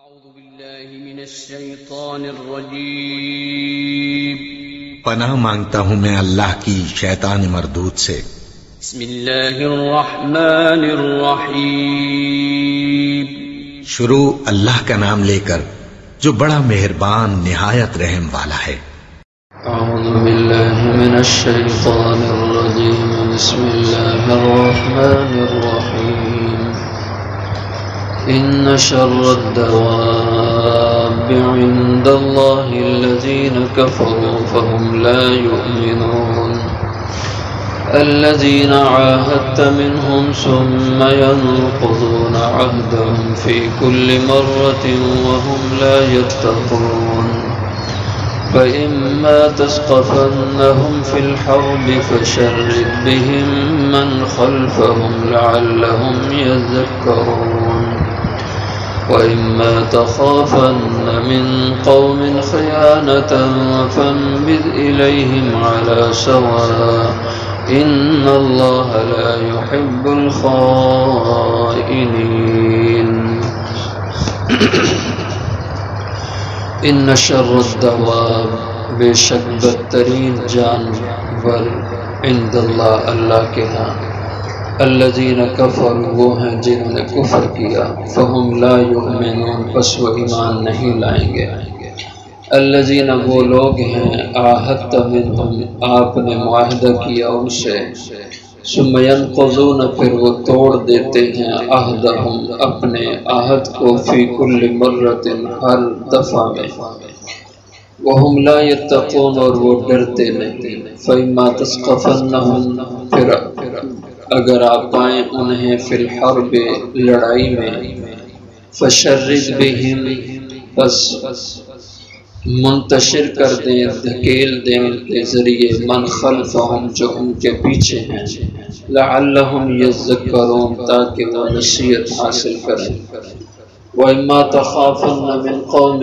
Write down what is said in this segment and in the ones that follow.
أعوذ بالله من الشيطان الرجيم پناہ مانگتا ہوں میں اللہ کی شیطان مردود سے۔ بسم الله الرحمن الرحيم شروع اللہ کا نام لے کر جو بڑا مہربان نہایت رحم والا ہے۔ أعوذ بالله من الشيطان الرجيم بسم الله الرحمن الرحيم إن شر الدواب عند الله الذين كفروا فهم لا يؤمنون الذين عاهدت منهم ثم ينقضون عهدهم في كل مرة وهم لا يتقون فإما تثقفنهم في الحرب فشرد بهم من خلفهم لعلهم يذكرون وإما تخافن من قوم خيانة فانبذ إليهم على سواء إن الله لا يحب الخائنين ان شر الدواب بے شک بدترین جانور عند اللہ اللہ کے ہاں الذین کفروا وہ ہیں جنہوں نے کفر کیا فہم لا یؤمنون پس وہ ایمان نہیں لائیں گے الذین وہ لوگ ہیں عاہدت منہم آپ نے معاہدہ کیا ان سے ثم ينقضون پھر وہ توڑ دیتے ہیں عہدہم اپنے عہد کو فی کل مرۃ ہر دفعہ میں وہم لا یتقون اور وہ ڈرتے نہیں فإما تثقفنہم پھر اگر آپ پائیں انہیں فی الحرب لڑائی میں فشرد بہم پس منتشر کر دیں دھکیل دیں ان کے ذریعے من خلفہم جو ان کے پیچھے ہیں لعلہم یذکرون تاکہ وہ نصیحت حاصل کریں وَإِمَّا تَخَافُنَّ مِنْ قَوْمٍ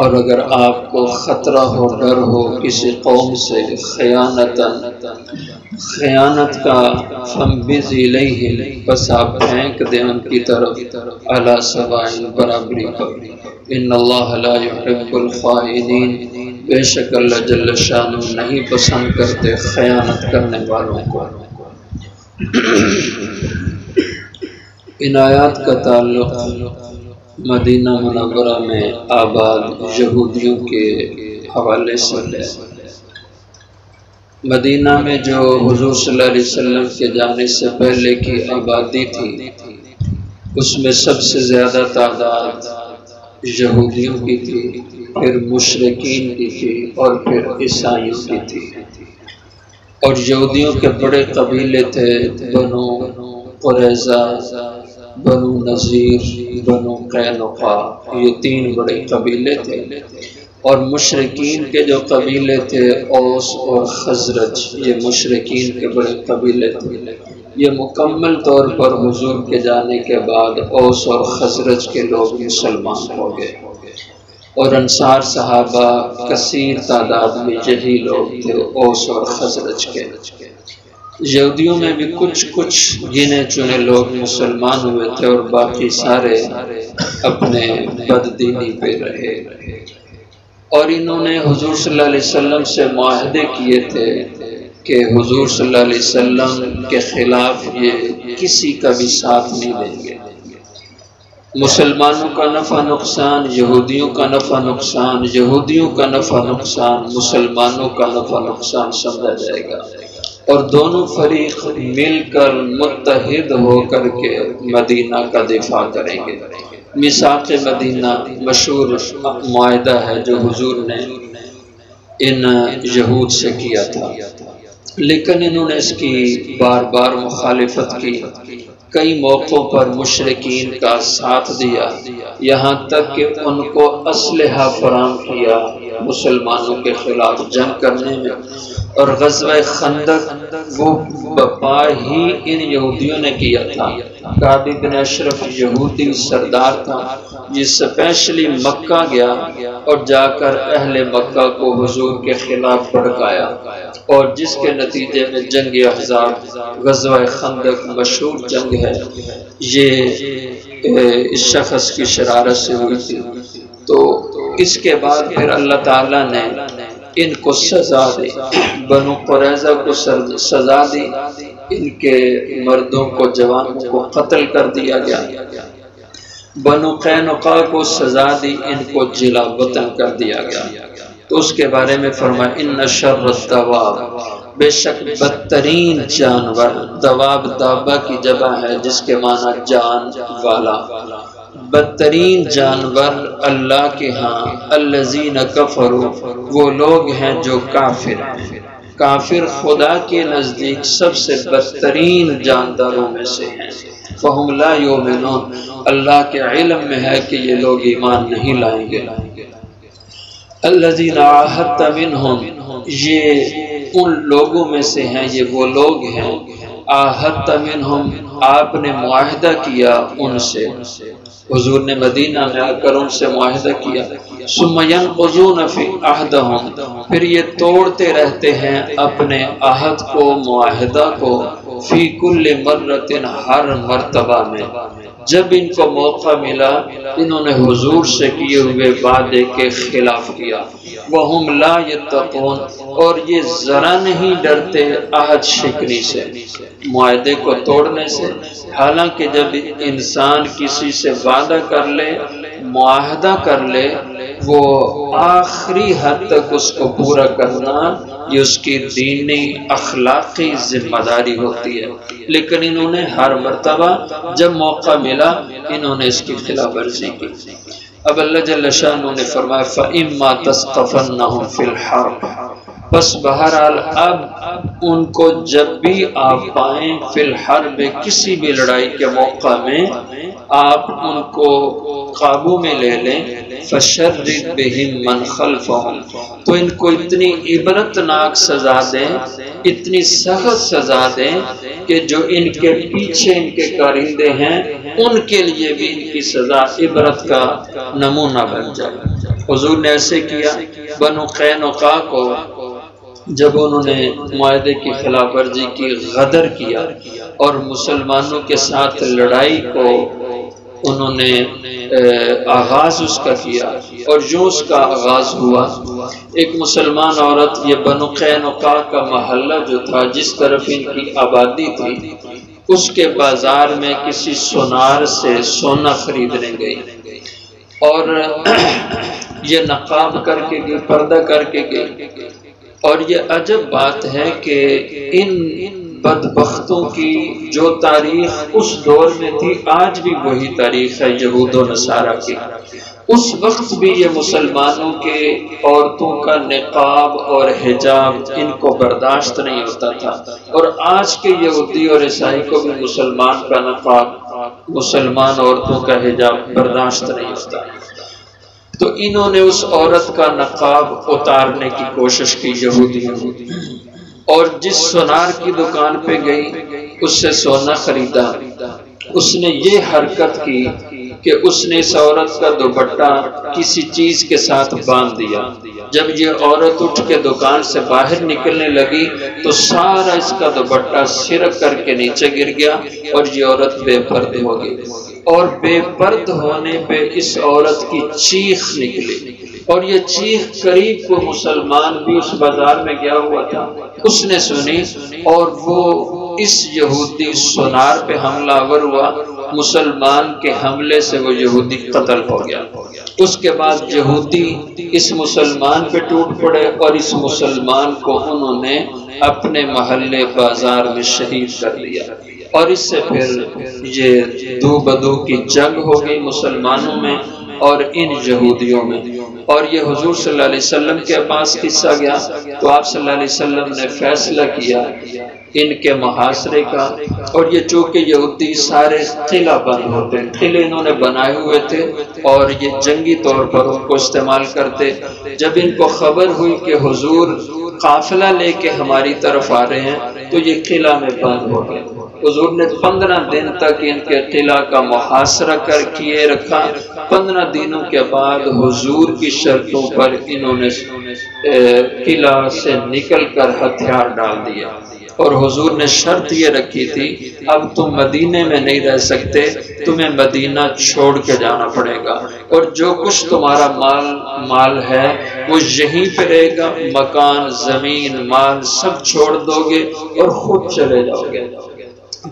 اور اگر آپ کو خطرہ ہو ڈر ہو کسی قوم سے خیانت کا فَانبِذْ إِلَيْهِمْ بس آپ پھینک دیں ان کی طرف عَلَى سَوَاءٍ برابری پر ان اللہ لا يحب الخائنین بے شک اللہ جل شانہ نہیں پسند کرتے خیانت کرنے والوں کو۔ ان آیات کا تعلق مدینہ منورہ میں آباد یہودیوں کے حوالے سے ہے۔ مدینہ میں جو حضور صلی اللہ علیہ وسلم کے جانے سے پہلے کی آبادی تھی اس میں سب سے زیادہ تعداد یہودیوں کی تھی، پھر مشرکین کی تھی اور پھر عیسائیوں کی تھی، اور یہودیوں کے بڑے قبیلے تھے بنو قریظہ، بنو نذیر، بنو قینقاع، یہ تین بڑے قبیلے تھے، اور مشرکین کے جو قبیلے تھے اوس اور خزرج، یہ مشرکین کے بڑے قبیلے تھے۔ یہ مکمل طور پر حضور کے جانے کے بعد اوس اور خزرج کے لوگ مسلمان ہو گئے، اور انصار صحابہ کثیر تعداد میں یہی لوگ تھے اوس اور خزرج کے۔ یہودیوں میں بھی کچھ گنے چنے لوگ مسلمان ہوئے تھے اور باقی سارے اپنے بددینی پہ رہے، اور انہوں نے حضور صلی اللہ علیہ وسلم سے معاہدے کیے تھے کہ حضور صلی اللہ علیہ وسلم کے خلاف یہ کسی کا بھی ساتھ نہیں دیں گے۔ مسلمانوں کا نفع نقصان، یہودیوں کا نفع نقصان، یہودیوں کا نفع نقصان، مسلمانوں کا نفع نقصان سمجھا جائے گا، اور دونوں فریق مل کر متحد ہو کر کے مدینہ کا دفاع کریں گے۔ میثاق مدینہ مشہور معاہدہ ہے جو حضور نے ان یہود سے کیا تھا، لیکن انہوں نے اس کی بار بار مخالفت کی، کئی موقعوں پر مشرکین کا ساتھ دیا، یہاں تک کہ ان کو اسلحہ فراہم کیا مسلمانوں کے خلاف جنگ کرنے میں، اور غزوہ خندق وہ بپا ہی ان یہودیوں نے کیا تھا۔ کعب بن اشرف یہودی سردار تھا، یہ اسپیشلی مکہ گیا اور جا کر اہل مکہ کو حضور کے خلاف بھڑکایا، اور جس کے نتیجے میں جنگ احزاب غزوہ خندق مشہور جنگ ہے، یہ اس شخص کی شرارت سے ہوئی تھی۔ تو اس کے بعد پھر اللہ تعالیٰ نے ان کو سزا دی، بنو قریظہ کو سزا دی، ان کے مردوں کو جوانوں کو قتل کر دیا گیا۔ بنو قینقاع کو سزا دی، ان کو جلا وطن کر دیا گیا۔ تو اس کے بارے میں فرمایا ان شر الدواب، بے شک بدترین جانور، دواب دابہ کی جمع ہے جس کے معنی جان والا، بدترین جانور اللہ کے ہاں الذین کفروا، وہ لوگ ہیں جو کافر ہیں۔ کافر خدا کے نزدیک سب سے بدترین جانداروں میں سے ہیں۔ فہم لا یؤمنون، اللہ کے علم میں ہے کہ یہ لوگ ایمان نہیں لائیں گے۔ الذین عاہدت منہم، یہ ان لوگوں میں سے ہیں، یہ وہ لوگ ہیں عاہدت منہم، آپ نے معاہدہ کیا ان سے، حضور نے مدینہ میں آ کر ان سے معاہدہ کیا۔ ثم ينقضون فی عہدہم، پھر یہ توڑتے رہتے ہیں اپنے عہد کو، معاہدہ کو، فی کل مرۃ، ہر مرتبہ میں، جب ان کو موقع ملا انہوں نے حضور سے کیے ہوئے وعدے کے خلاف کیا۔ وَهُمْ لَا يَتَّقُونَ، اور یہ ذرا نہیں ڈرتے عہد شکنی سے، معاہدے کو توڑنے سے۔ حالانکہ جب انسان کسی سے وعدہ کر لے، معاہدہ کر لے، وہ آخری حد تک اس کو پورا کرنا یہ اس کی دینی اخلاقی ذمہ داری ہوتی ہے، لیکن انہوں نے ہر مرتبہ جب موقع ملا انہوں نے اس کی خلاف ورزی کی۔ اب اللہ جل شانہ نے فرمایا فَإِمَّا تَسْقَفَنَّهُمْ فِي الْحَرْبِ، بس بہرحال اب ان کو جب بھی آپ پائیں فی الحرب، کسی بھی لڑائی کے موقع میں آپ ان کو قابو میں لے لیں، فَشَرِّدْ بِهِمْ مَنْ خَلْفَهُمْ، تو ان کو اتنی عبرتناک سزا دیں، اتنی سخت سزا دیں کہ جو ان کے پیچھے ان کے کارندے ہیں ان کے لیے بھی ان کی سزا عبرت کا نمونہ بن جائے۔ حضور نے ایسے کیا۔ بنو قینقاع کو جب انہوں نے معاہدے کی خلاف ورزی کی، غدر کیا اور مسلمانوں کے ساتھ لڑائی کو انہوں نے آغاز اس کا کیا، اور جو اس کا آغاز ہوا، ایک مسلمان عورت، یہ بنو قینقاع کا محلہ جو تھا جس طرف ان کی آبادی تھی، اس کے بازار میں کسی سونار سے سونا خریدنے گئی، اور یہ نقاب کر کے گئی، پردہ کر کے گئی۔ اور یہ عجب بات ہے کہ ان بدبختوں کی جو تاریخ اس دور میں تھی آج بھی وہی تاریخ ہے یہود و نصارہ کی۔ اس وقت بھی یہ مسلمانوں کے عورتوں کا نقاب اور حجاب ان کو برداشت نہیں ہوتا تھا، اور آج کے یہودی اور عیسائی کو بھی مسلمان کا نقاب، مسلمان عورتوں کا حجاب برداشت نہیں ہوتا۔ تو انہوں نے اس عورت کا نقاب اتارنے کی کوشش کی یہودیوں، اور جس سونار کی دکان پہ گئی اس سے سونا خریدا، اس نے یہ حرکت کی کہ اس نے اس عورت کا دوپٹہ کسی چیز کے ساتھ باندھ دیا۔ جب یہ عورت اٹھ کے دکان سے باہر نکلنے لگی تو سارا اس کا دوپٹہ سرک کر کے نیچے گر گیا اور یہ عورت بے پردہ ہو گئی، اور بے پرد ہونے پہ اس عورت کی چیخ نکلی، اور یہ چیخ قریب کو مسلمان بھی اس بازار میں گیا ہوا تھا، اس نے سنی، اور وہ اس یہودی سونار پہ حملہ آور ہوا، مسلمان کے حملے سے وہ یہودی قتل ہو گیا۔ اس کے بعد یہودی اس مسلمان پہ ٹوٹ پڑے، اور اس مسلمان کو انہوں نے اپنے محلے بازار میں شہید کر دیا، اور اس سے پھر یہ دو بدو کی جنگ ہو گئی مسلمانوں میں اور ان یہودیوں میں۔ اور یہ حضور صلی اللہ علیہ وسلم کے پاس قصہ گیا تو آپ صلی اللہ علیہ وسلم نے فیصلہ کیا ان کے محاصرے کا، اور یہ چونکہ یہودی سارے قلعہ بند ہوتے ہیں، قلعے انہوں نے بنائے ہوئے تھے اور یہ جنگی طور پر ان کو استعمال کرتے۔ جب ان کو خبر ہوئی کہ حضور قافلہ لے کے ہماری طرف آ رہے ہیں تو یہ قلعہ میں بند ہو گئے۔ حضور نے 15 دن تک ان کے قلعہ کا محاصرہ کر کیے رکھا۔ 15 دنوں کے بعد حضور کی شرطوں پر انہوں نے قلعہ سے نکل کر ہتھیار ڈال دیا اور حضور نے شرط یہ رکھی تھی اب تم مدینے میں نہیں رہ سکتے، تمہیں مدینہ چھوڑ کے جانا پڑے گا، اور جو کچھ تمہارا مال ہے وہ یہیں پہ رہے گا، مکان، زمین، مال سب چھوڑ دو گے اور خود چلے جاؤ گے۔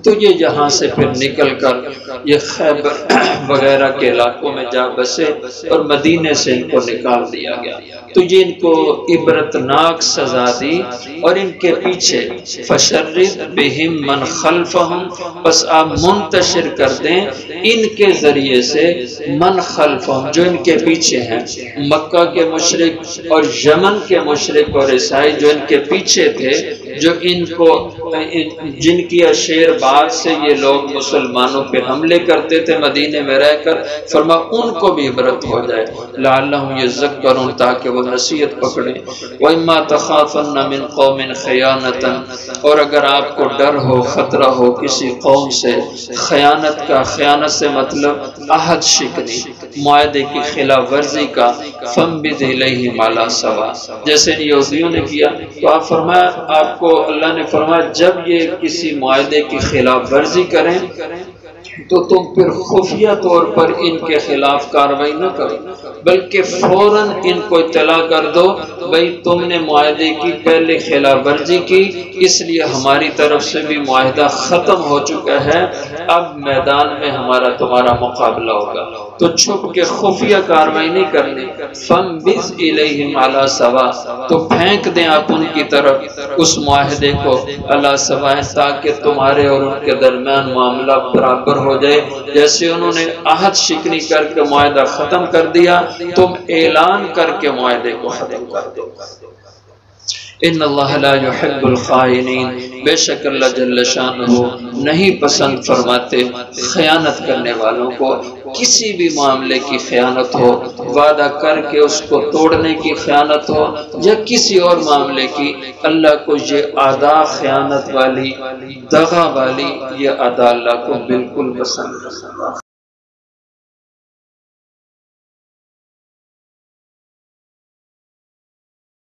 تو یہ یہاں سے پھر نکل کر یہ خیبر وغیرہ کے علاقوں میں جا بسے اور مدینے سے ان کو نکال دیا گیا۔ تو یہ ان کو عبرتناک سزا دی، اور ان کے پیچھے فشرد بہم من خلفہم، بس آپ منتشر کر دیں ان کے ذریعے سے من خلفہم، جو ان کے پیچھے ہیں، مکہ کے مشرک اور یمن کے مشرک اور عیسائی جو ان کے پیچھے تھے، جو ان کو جن کی اشیر بعد سے یہ لوگ مسلمانوں پہ حملے کرتے تھے مدینے میں رہ کر، فرما ان کو بھی عبرت ہو جائے، لعلہم یذکرون، تاکہ وہ نصیحت پکڑیں۔ وَإِمَّا تَخَافَنَّ مِنْ قَوْمٍ خِیَانَةً، اور اگر آپ کو ڈر ہو، خطرہ ہو کسی قوم سے خیانت کا، خیانت سے مطلب عہد شکنی، معاہدے کی خلاف ورزی کا، فَانبِذْ إِلَیْہِمْ عَلیٰ سَوَاءٍ، جیسے یہودیوں نے کیا تو آپ فرمایا، آپ کو اللہ نے فرمایا جب یہ کسی معاہدے کی خلاف ورزی کریں تو تم پھر خفیہ طور پر ان کے خلاف کارروائی نہ کرو، بلکہ فوراً ان کو اطلاع کر دو بھئی تم نے معاہدے کی پہلے خلاف ورزی کی، اس لیے ہماری طرف سے بھی معاہدہ ختم ہو چکا ہے، اب میدان میں ہمارا تمہارا مقابلہ ہوگا۔ تو چھپ کے خفیہ کارروائی نہیں کرنی، فَانبِذْ إِلَیْہِمْ عَلیٰ سَوَاءٍ، تو پھینک دیں آپ ان کی طرف اس معاہدے کو علیٰ سَوَاءٍ، تاکہ تمہارے اور ان کے درمیان معاملہ برابر ہو جائے۔ جیسے انہوں نے عہد شکنی کر کے معاہدہ ختم کر دیا، تم اعلان کر کے معاہدے کو ختم کر دو۔ ان اللہ لا يحب الخائنین، بے شک اللہ جل شانہ نہیں پسند فرماتے خیانت کرنے والوں کو۔ کسی بھی معاملے کی خیانت ہو، وعدہ کر کے اس کو توڑنے کی خیانت ہو، یا کسی اور معاملے کی، اللہ کو یہ ادا خیانت والی، دغا والی، یہ ادا اللہ کو بالکل پسند نہیں۔